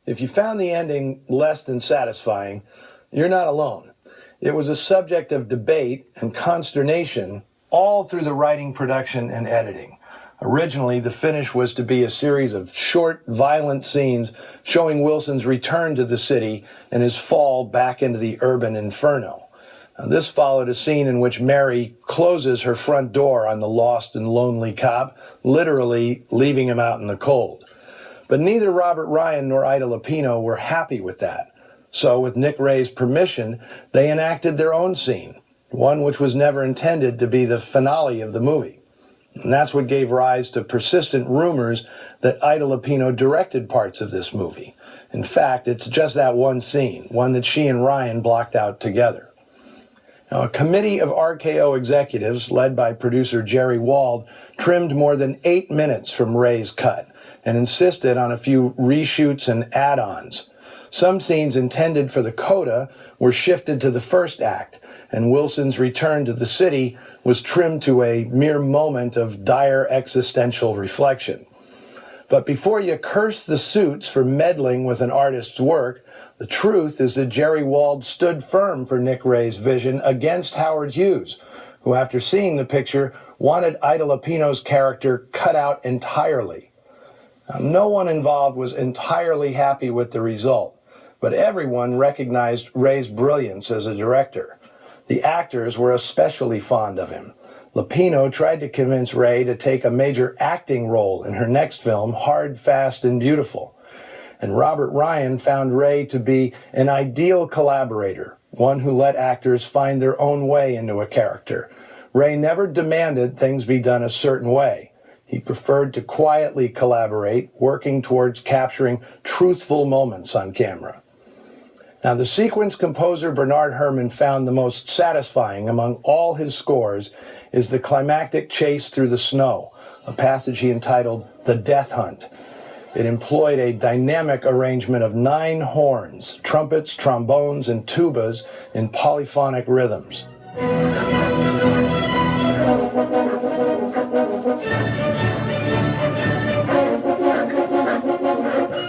If you found the ending less than satisfying, you're not alone. It was a subject of debate and consternation all through the writing, production, and editing. Originally, the finish was to be a series of short, violent scenes showing Wilson's return to the city and his fall back into the urban inferno. Now, this followed a scene in which Mary closes her front door on the lost and lonely cop, literally leaving him out in the cold. But neither Robert Ryan nor Ida Lupino were happy with that. So, with Nick Ray's permission, they enacted their own scene, one which was never intended to be the finale of the movie. And that's what gave rise to persistent rumors that Ida Lupino directed parts of this movie. In fact, it's just that one scene, one that she and Ryan blocked out together. Now, a committee of RKO executives, led by producer Jerry Wald, trimmed more than 8 minutes from Ray's cut and insisted on a few reshoots and add-ons. Some scenes intended for the coda were shifted to the first act, and Wilson's return to the city was trimmed to a mere moment of dire existential reflection. But before you curse the suits for meddling with an artist's work, the truth is that Jerry Wald stood firm for Nick Ray's vision against Howard Hughes, who, after seeing the picture, wanted Ida Lupino's character cut out entirely. Now, no one involved was entirely happy with the result, but everyone recognized Ray's brilliance as a director. The actors were especially fond of him. Lupino tried to convince Ray to take a major acting role in her next film, Hard, Fast, and Beautiful. And Robert Ryan found Ray to be an ideal collaborator, one who let actors find their own way into a character. Ray never demanded things be done a certain way. He preferred to quietly collaborate, working towards capturing truthful moments on camera. Now, the sequence composer Bernard Herrmann found the most satisfying among all his scores is the climactic chase through the snow, a passage he entitled The Death Hunt. It employed a dynamic arrangement of 9 horns, trumpets, trombones, and tubas in polyphonic rhythms.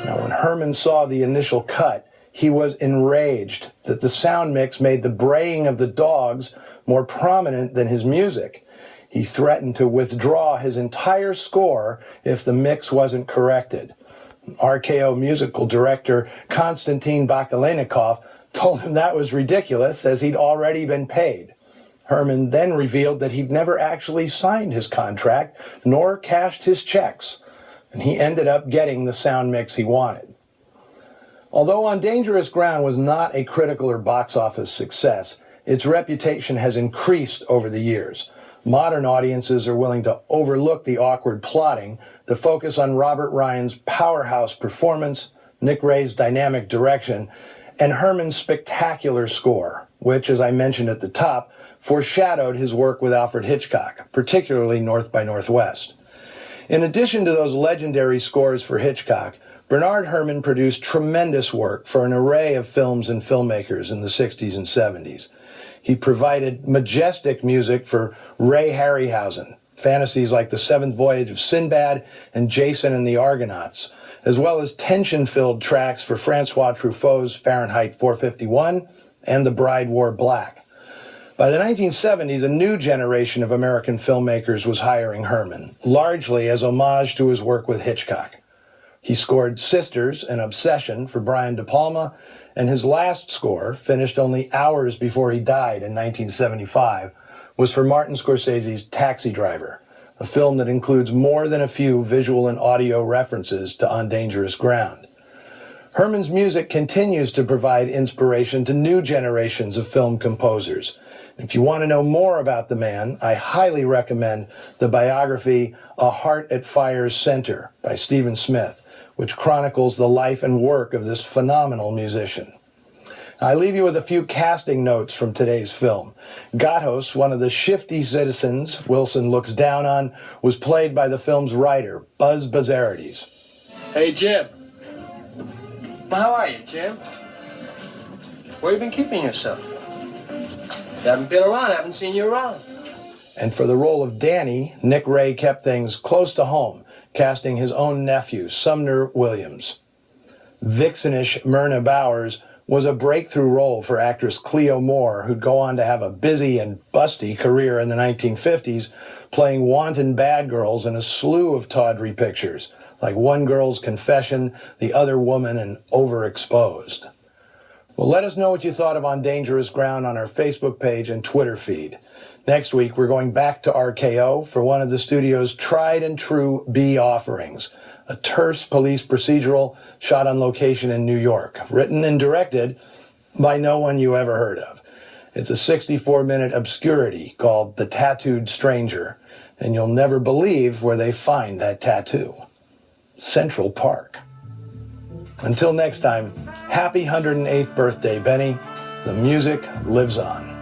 Now, when Herrmann saw the initial cut, he was enraged that the sound mix made the braying of the dogs more prominent than his music. He threatened to withdraw his entire score if the mix wasn't corrected. RKO musical director Konstantin Bakalennikov told him that was ridiculous, as he'd already been paid. Herrmann then revealed that he'd never actually signed his contract nor cashed his checks, and he ended up getting the sound mix he wanted. Although On Dangerous Ground was not a critical or box office success, its reputation has increased over the years. Modern audiences are willing to overlook the awkward plotting to focus on Robert Ryan's powerhouse performance, Nick Ray's dynamic direction, and Herrmann's spectacular score, which, as I mentioned at the top, foreshadowed his work with Alfred Hitchcock, particularly North by Northwest. In addition to those legendary scores for Hitchcock, Bernard Herrmann produced tremendous work for an array of films and filmmakers in the 60s and 70s. He provided majestic music for Ray Harryhausen, fantasies like The Seventh Voyage of Sinbad and Jason and the Argonauts, as well as tension-filled tracks for Francois Truffaut's Fahrenheit 451 and The Bride Wore Black. By the 1970s, a new generation of American filmmakers was hiring Herrmann, largely as homage to his work with Hitchcock. He scored Sisters and Obsession for Brian De Palma, and his last score, finished only hours before he died in 1975, was for Martin Scorsese's Taxi Driver, a film that includes more than a few visual and audio references to On Dangerous Ground. Herrmann's music continues to provide inspiration to new generations of film composers. If you want to know more about the man, I highly recommend the biography A Heart at Fire's Center by Stephen Smith, which chronicles the life and work of this phenomenal musician. I leave you with a few casting notes from today's film. Gatos, one of the shifty citizens Wilson looks down on, was played by the film's writer, Buzz Bazarides. Hey, Jim. How are you, Jim? Where you been keeping yourself? You haven't been around, I haven't seen you around. And for the role of Danny, Nick Ray kept things close to home, casting his own nephew, Sumner Williams. vixenish Myrna Bowers was a breakthrough role for actress Cleo Moore, who'd go on to have a busy and busty career in the 1950s, playing wanton bad girls in a slew of tawdry pictures, like One Girl's Confession, The Other Woman, and Overexposed. Well, let us know what you thought of On Dangerous Ground on our Facebook page and Twitter feed. Next week, we're going back to RKO for one of the studio's tried and true B offerings, a terse police procedural shot on location in New York, written and directed by no one you ever heard of. It's a 64-minute obscurity called The Tattooed Stranger, and you'll never believe where they find that tattoo. Central Park. Until next time, happy 108th birthday, Benny. The music lives on.